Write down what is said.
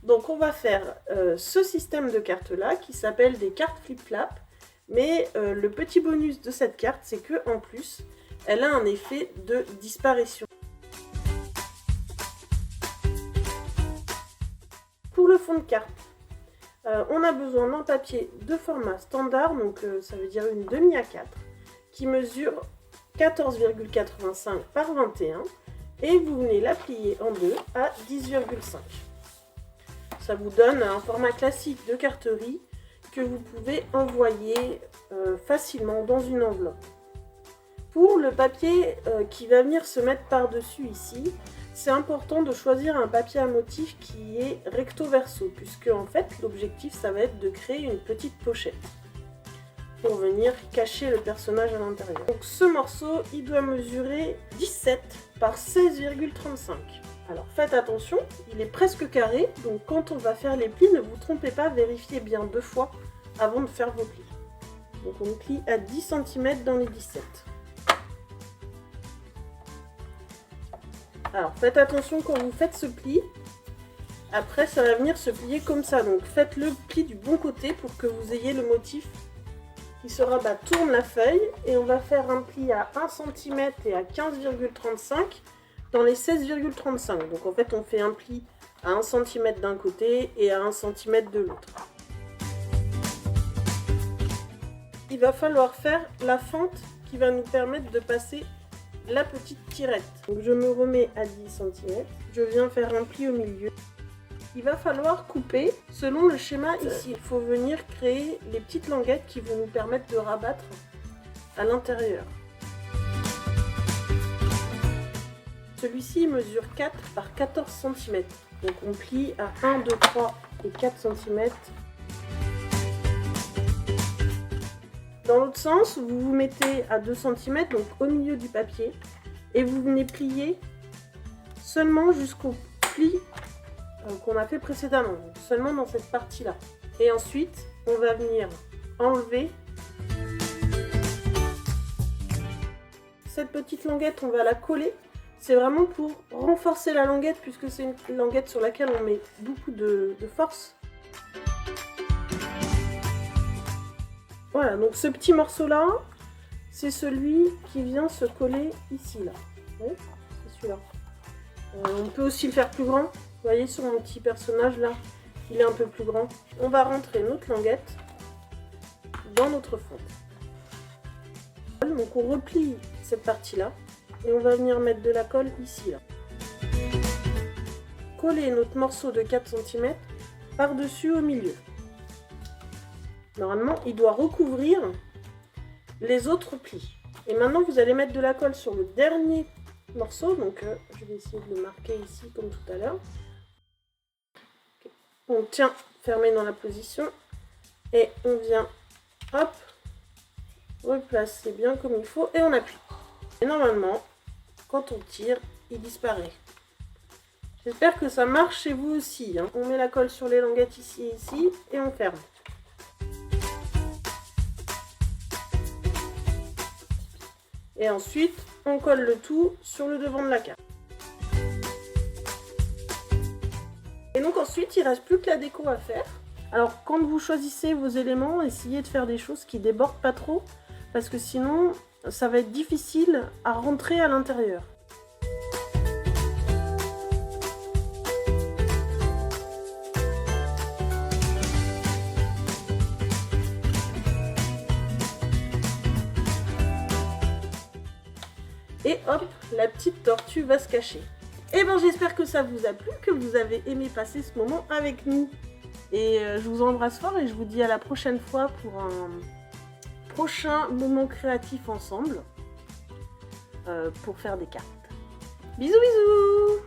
Donc on va faire ce système de cartes là qui s'appelle des cartes flip-flap. Mais le petit bonus de cette carte, c'est que en plus, elle a un effet de disparition. Pour le fond de carte, on a besoin d'un papier de format standard, donc ça veut dire une demi A4, qui mesure 14,85 par 21, et vous venez la plier en deux à 10,5. Ça vous donne un format classique de carterie que vous pouvez envoyer facilement dans une enveloppe. Pour le papier qui va venir se mettre par-dessus ici, c'est important de choisir un papier à motif qui est recto verso, puisque en fait l'objectif ça va être de créer une petite pochette pour venir cacher le personnage à l'intérieur. Donc ce morceau il doit mesurer 17 par 16,35. Alors faites attention, il est presque carré, donc quand on va faire les plis, ne vous trompez pas, vérifiez bien 2 fois avant de faire vos plis. Donc on plie à 10 cm dans les 17. Alors faites attention quand vous faites ce pli, après ça va venir se plier comme ça, donc faites le pli du bon côté pour que vous ayez le motif qui se rabat. Tourne la feuille et on va faire un pli à 1 cm et à 15,35 dans les 16,35. Donc en fait on fait un pli à 1 cm d'un côté et à 1 cm de l'autre. Il va falloir faire la fente qui va nous permettre de passer la petite tirette. Donc je me remets à 10 cm, je viens faire un pli au milieu. Il va falloir couper selon le schéma ici. Il faut venir créer les petites languettes qui vont nous permettre de rabattre à l'intérieur. Celui-ci mesure 4 par 14 cm. Donc on plie à 1, 2, 3 et 4 cm. Dans l'autre sens, vous vous mettez à 2 cm, donc au milieu du papier, et vous venez plier seulement jusqu'au pli qu'on a fait précédemment, donc seulement dans cette partie-là. Et ensuite, on va venir enlever cette petite languette, on va la coller. C'est vraiment pour renforcer la languette, puisque c'est une languette sur laquelle on met beaucoup de force. Voilà, donc ce petit morceau-là, c'est celui qui vient se coller ici, là. Oui, c'est celui-là. On peut aussi le faire plus grand. Vous voyez, sur mon petit personnage, là, il est un peu plus grand. On va rentrer notre languette dans notre fente. Donc on replie cette partie-là. Et on va venir mettre de la colle ici, là. Coller notre morceau de 4 cm par-dessus au milieu. Normalement, il doit recouvrir les autres plis. Et maintenant, vous allez mettre de la colle sur le dernier morceau. Donc, je vais essayer de le marquer ici comme tout à l'heure. Okay. On tient fermé dans la position. Et on vient, hop, replacer bien comme il faut. Et on appuie. Et normalement, quand on tire, il disparaît. J'espère que ça marche chez vous aussi. Hein. On met la colle sur les languettes ici et ici. Et on ferme. Et ensuite, on colle le tout sur le devant de la carte. Et donc ensuite, il ne reste plus que la déco à faire. Alors, quand vous choisissez vos éléments, essayez de faire des choses qui ne débordent pas trop, parce que sinon, ça va être difficile à rentrer à l'intérieur. Et hop, la petite tortue va se cacher. Et ben j'espère que ça vous a plu, que vous avez aimé passer ce moment avec nous. Et je vous embrasse fort et je vous dis à la prochaine fois pour un prochain moment créatif ensemble pour faire des cartes. Bisous bisous!